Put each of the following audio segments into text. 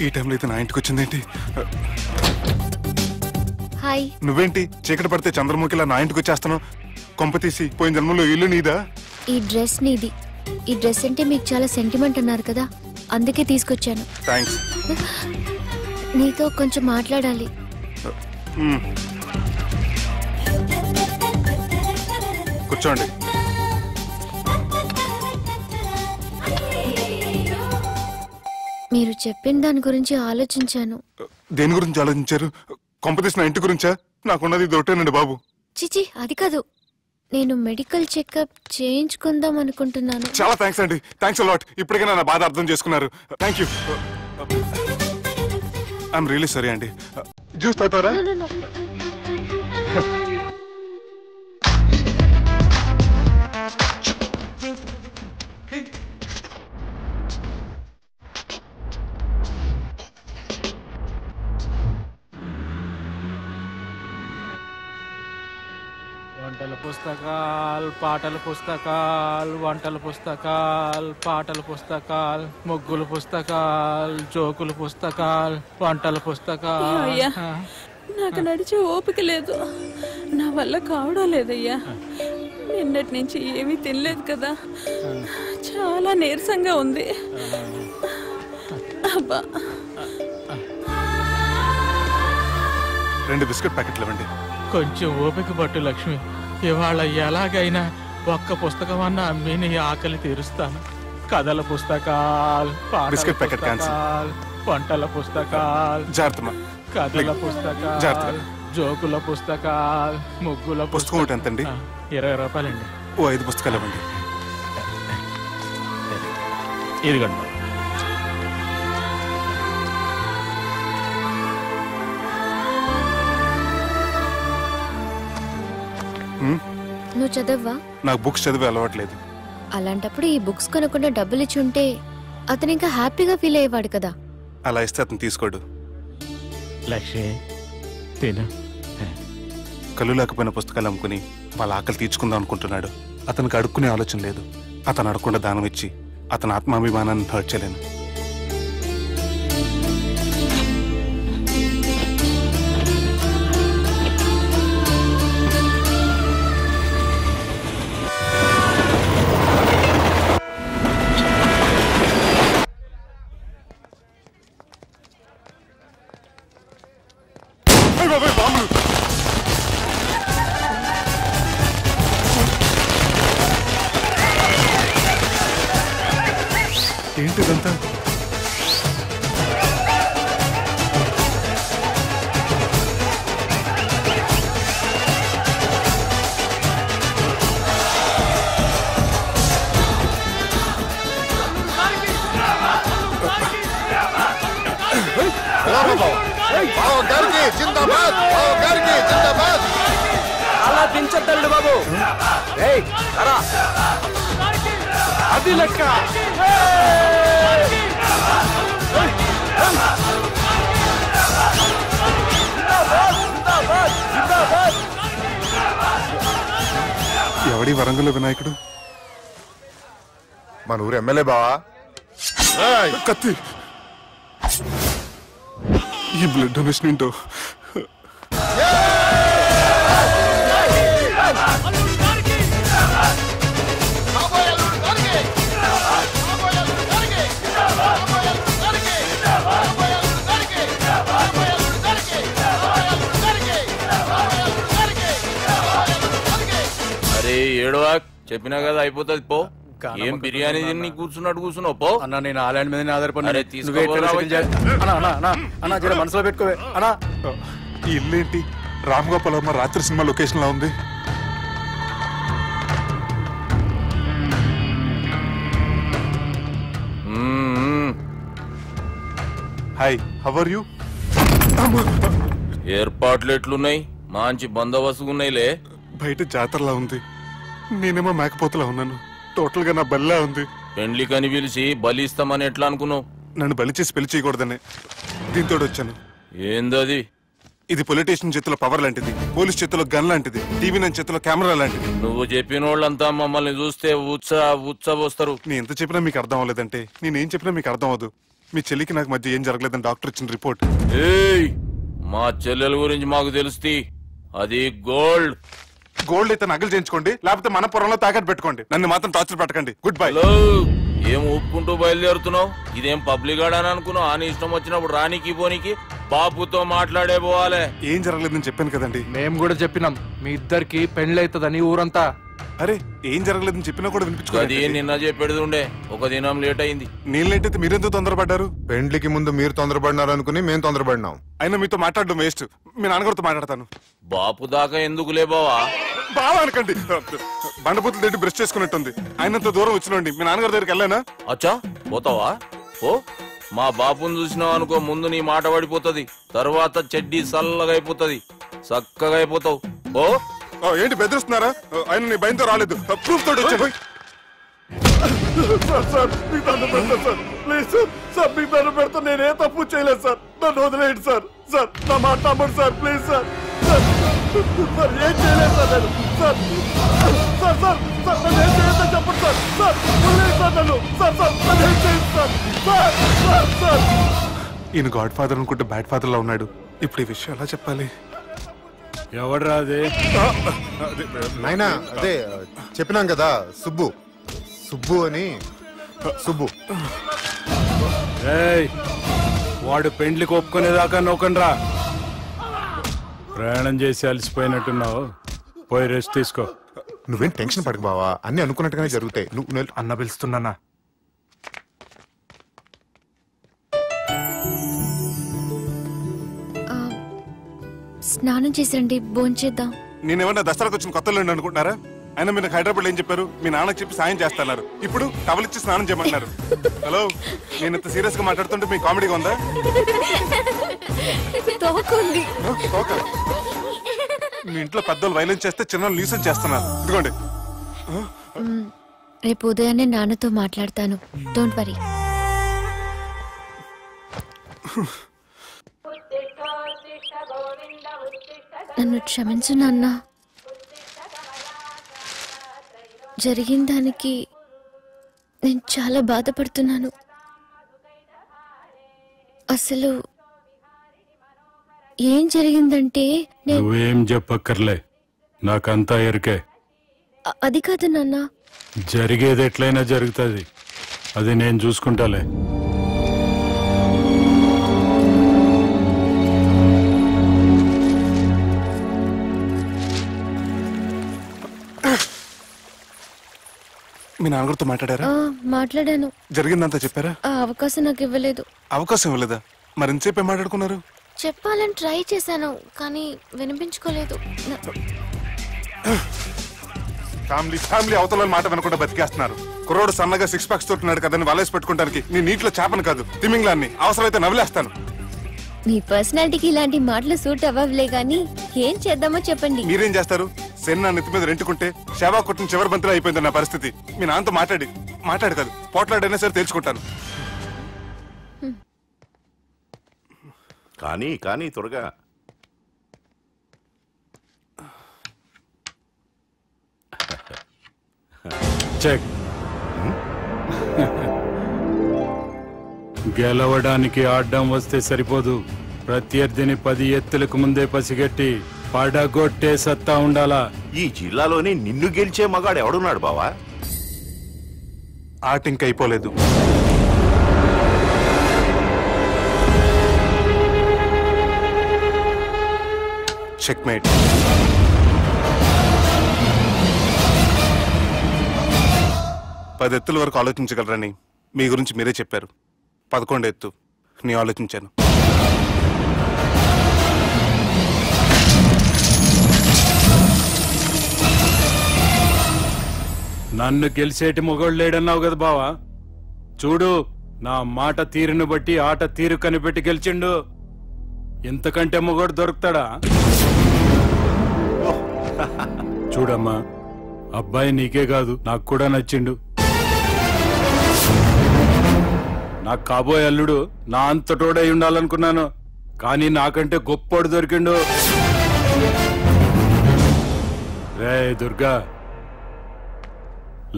ఈ టైంలో అయితే నా ఇంటికి వచ్చిందేంటి? హాయ్. నువ్వేంటి చీకటి పడితే చంద్రముఖిలా నా ఇంటికి వచ్చేస్తాను? కొంప తీసి పోయిన జన్మలో ఇల్లు నీదా? ఈ డ్రెస్ నీది. ఈ డ్రెస్ అంటే మీకు చాలా సెంటిమెంట్ అన్నారు కదా, అందుకే తీసుకొచ్చాను. థ్యాంక్స్. నీతో కొంచెం మాట్లాడాలి. కూర్చోండి. మీరు చెప్పిన దాని గురించి ఆలోచించాను. దేని గురించి ఆలోచించారు? కొంపతీసి నా ఇంటి గురించా? నాకున్నది దొరటేనండి బాబు. చిచి, అది కాదు. నేను మెడికల్ చెకప్ చేయించుకుందాం అనుకుంటున్నాను. చాలా థ్యాంక్స్ అండి. Thanks a lot. ఇప్పటికైనా నా బాధ అర్థం చేసుకున్నారు. Thank you. I'm really sorry అండి. జ్యూస్ తాగుతారా? వంటల పుస్తకాలు, పాటల పుస్తకాలు, వంటల పుస్తకాలు, పాటల పుస్తకాలు, ముగ్గుల పుస్తకాలు, జోకుల పుస్తకాలు, వంటల పుస్తకాలు. నాకు నడిచే ఓపిక లేదు, నా వల్ల కావడం లేదయ్యా. నిన్నటి నుంచి ఏమీ తినలేదు కదా, చాలా నీరసంగా ఉంది. అబ్బా, 2 బిస్కెట్ ప్యాకెట్లు ఇవ్వండి. కొంచెం ఓపిక పట్టు లక్ష్మి. ఇవాళ ఎలాగైనా ఒక్క పుస్తకం అన్న అమ్మి నీ ఆకలి తీరుస్తాను. కథల పుస్తకాలు, బిస్కెట్ ప్యాకెట్ పుస్తకాలు, వంటల పుస్తకాలు, జాగ్రత్త. కథల పుస్తకాలు, జోకుల పుస్తకాలు, ముగ్గుల పుస్తకం ఒకటి ఎంతండి? 20 రూపాయలండి. ఓ 5 పుస్తకాలు ఇవ్వండి. ఇదిగండి. నువ్వు చదవ్వా? నాకు బుక్స్ చదివే అలవాట్లేదు. అలాంటప్పుడు ఈ బుక్స్ కొనకుండా డబ్బులు ఇచ్చి ఉంటే అతను ఇంకా హ్యాపీగా ఫీల్ అయ్యేవాడు కదా. అలా ఇస్తే అతను తీసుకోడు. లక్ష్మి తిను. కళ్ళు లేకపోయిన పుస్తకాలు అమ్ముకుని వాళ్ళ ఆకలి తీర్చుకుందాం అనుకుంటున్నాడు. అతనికి అడుక్కునే ఆలోచన లేదు. అతను అడగకుండా దానం ఇచ్చి అతని ఆత్మాభిమానాన్ని హర్ట్ చేయలేను. ఏంటిదంతా? అలా దించద్దండి బాబు. అది లెక్క. ఎవడి వరంగల్ వినాయకుడు? మన ఊరు ఎమ్మెల్యే బావా. కత్తి. ఈ బ్లడ్ డొనేషన్ ఏంటో. అరే ఏడవా, చెప్పినా కదా అయిపోతుంది పో. ఏం బిర్యానీ తిని కూర్చున్నావు పో. అన్న నేను ఆ ల్యాండ్ మీద ఆధారపడి. అరే మనసులో పెట్టుకోవే అన్నా. ఈ ఇల్లు ఏంటి రామ్ గోపాల్ వర్మ రాత్రి సినిమా లొకేషన్ లా ఉంది. Hi, how are you? ఏర్పాట్లు ఎట్లున్నాయి? మంచి బందోబస్తుగా ఉన్నాయిలే. బయట జాతరలా ఉంది, నేనేమో మేకపోతలా ఉన్నాను. టోటల్ గా నా బల్లా ఉంది. పెండ్లి కని పిలిచి బలి ఇస్తామని ఎట్లా అనుకున్నావు? నన్ను బలి చేసి పెళ్లి చేయకూడదని దీంతో వచ్చాను. ఏందది? ఇది పొలిటీషియన్ చేతిలో పవర్ లాంటిది, పోలీస్ చేతిలో గన్ లాంటిది, టీవీ నైన్ చేతిలో కెమెరా లాంటిది. నువ్వు చెప్పిన వాళ్ళంతా మమ్మల్ని చూస్తే ఉచ్చ వస్తారు. నేను ఎంత చెప్పినా మీకు అర్థం అవ్వలేదంటే నేనేం చెప్పినా మీకు అర్థం అవ్వదు. మీ చెల్లికి నాకు మధ్య ఏం జరగలేదని డాక్టర్ ఇచ్చిన రిపోర్ట్. ఏయ్ మా చెల్లెల గురించి మాకు తెలుస్తుంది. అది గోల్డ్. గోల్డ్ అయితే నగలు చేయించుకోండి, లేకపోతే మన పొలంలో తాకట్టు పెట్టుకోండి. నన్ను మాత్రం టార్చర్ పెట్టకండి. Good bye. ఏం ఒప్పుకుంటూ బయలుదేరుతున్నావు? ఇదేం పబ్లిక్ గాడని అనుకున్నావు? అని ఇష్టం వచ్చినప్పుడు రానికి పోనీకి బాపుతో మాట్లాడే పోవాలి. ఏం జరగలేదని చెప్పాను కదండి. మేము కూడా చెప్పినాం మీ ఇద్దరికి పెళ్ళైతుందని ఊరంతా. అరే ఏం జరగలేదని చెప్పినా కూడా వినిపించుకోండి. అది నిన్న చెప్పేది ఉండే, ఒక దినం లేట్ అయింది. నేను లేట్ అయితే మీరెందుకు తొందరపడ్డారు? పెండ్లికి ముందు మీరు తొందరపడినారు అనుకుని మేము తొందరపడినాం. అయినా మీతో మాట్లాడడం వేస్ట్. మీ నాన్నగారితో మాట్లాడతాను. బాపు దాకా ఎందుకులే బావా? బావా అనకండి. బండపూతులు తిట్టి బ్రష్ చేసుకున్నట్టుంది. ఆయనంత దూరం వచ్చినండి. మీ నాన్నగారి దగ్గరికి వెళ్ళానా? అచ్చా పోతావా? ఓ మా బాపుని చూసినావు అనుకో, ముందు నీ మాట పడిపోతుంది, తర్వాత చెడ్డీ చల్లగా అయిపోతుంది, చక్కగా అయిపోతావు. ఓ ఏంటి బెదిరిస్తున్నారా? ఆయన నీ భయంతో రాలేదు, ప్రూఫ్ తోటి వచ్చాను. నేనే తప్పు చేయలేదు సార్, నన్ను వదిలేయండి సార్. సార్ నా మాట నమ్మండి సార్, ప్లీజ్ సార్. సార్ ఏం చేయలేదు సార్ నేను. సార్ సార్ సార్ సార్ నన్ను ఏం చేయలేదు చెప్పండి సార్. సార్ వదిలేయండి సార్ నన్ను. సార్ సార్ నన్ను ఏం చేయండి సార్. సార్ సార్ సార్ ఈయన గాడ్ ఫాదర్ అనుకుంటే బ్యాడ్ ఫాదర్ లా ఉన్నాడు. ఇప్పుడు ఈ విషయం ఎలా చెప్పాలి? ఎవడ్రా అదే? నాయనా అదే చెప్పినాం కదా, సుబ్బు. సుబ్బు అని. సుబ్బు వాడు పెండ్లికి ఒప్పుకునేదాకా నోకండ్రా. ప్రయాణం చేసి అలసిపోయినట్టున్నావు, పోయి రెస్ట్ తీసుకో. నువ్వేం టెన్షన్ పడకు బావా, అన్ని అనుకున్నట్టుగానే జరుగుతాయి. నువ్వు అన్న పిలుస్తున్నానా? స్నానం చేసండి, భోంచేద్దాం. నేనేమన్నా దసరాకు వచ్చిన కొత్తలో అనుకుంటున్నారా? అయినా మీరు హైదరాబాద్ ఏం చెప్పారు? మీ నాన్నకి చెప్పి సాయం చేస్తున్నారు. ఇప్పుడు టవలిచ్చి స్నానం చేయమంటున్నారు. హలో, నేను ఇంత సీరియస్ గా మాట్లాడుతుంటే మీ కామెడీగా ఉందా? మీ ఇంట్లో పెద్దలు వైలెన్స్ చేస్తే చిన్న లీసన్ చేస్తున్నారు. ఇదిగోండి. రేపు ఉదయాన్నే నాన్నతో మాట్లాడతాను, డోంట్ వరీ. నన్ను క్షమించు నాన్న. జరిగిన దానికి నేను చాలా బాధపడుతున్నాను. అసలు ఏం జరిగిందంటే నువ్వేం చెప్పక్కర్లే, నాకంతా ఎరికే. అది కాదు నాన్న. జరిగేది ఎట్లయినా జరుగుతుంది, అది నేను చూసుకుంటాలే. మీ నాన్నగారితో మాట్లాడారా? మాట్లాడాను. జరిగిందంతా చెప్పారా? ఆ అవకాశం నాకు ఇవ్వలేదు. అవకాశం ఇవ్వలేదా? మరి ఎంతసేపు మాట్లాడుకున్నారు? చెప్పాలని ట్రై చేశాను, కానీ వినిపించుకోలేదు. ఫ్యామిలీ అవతల మాట వినకుండా బతికేస్తున్నారు. కుర్రోడు సన్నగా 6 ప్యాక్స్ తోటున్నాడు కదని వలేసి పెట్టుకోవడానికి నీ నీటిలో చేపను కాదు, తిమింగ్లాన్ని అవసరమైతే నవ్వులేస్తాను. మీ పర్సనాలిటీకి ఇలాంటి మాటలు సూట్ అవ్వలే గానీ ఏం చేద్దామో చెప్పండి. మీరేం చేస్తారు? సెన్న నెత్తి మీద రెంటుకుంటే శవా కొట్టిన చివరి బంతిలో అయిపోయింది నా పరిస్థితి. మీ నాన్నతో మాట్లాడు కాదు, పోట్లాడైనా సరే తెలుసుకుంటాను. కానీ త్వరగా. చెక్. గెలవడానికి ఆడ్డం వస్తే సరిపోదు, ప్రత్యర్థిని 10 ఎత్తులకు ముందే పసిగట్టి పడగొట్టే సత్తా ఉండాలా. ఈ జిల్లాలోనే నిన్ను గెలిచే మగాడు ఎవడున్నాడు బావా? ఆట ఇంక అయిపోలేదు. చెక్మేట్. పది ఎత్తుల వరకు ఆలోచించగలరని మీ గురించి మీరే చెప్పారు. 11 ఎత్తు నీ ఆలోచించాను. నన్ను గెలిచేటి మొగోడు లేడన్నావు కదా బావా, చూడు నా మాట తీరును బట్టి ఆట తీరు కనిపెట్టి గెలిచిండు. ఇంతకంటే మొగోడు దొరుకుతాడా? చూడమ్మా, అబ్బాయి నీకే కాదు నాకు కూడా నచ్చిండు. నాకు కాబోయే అల్లుడు నా అంతటోడై ఉండాలనుకున్నాను, కానీ నాకంటే గొప్పోడు దొరికిండు. రే దుర్గా,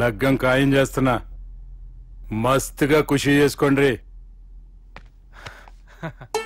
లగ్గం ఖాయం చేస్తున్నా, మస్తుగా ఖుషి చేసుకోండి. హ.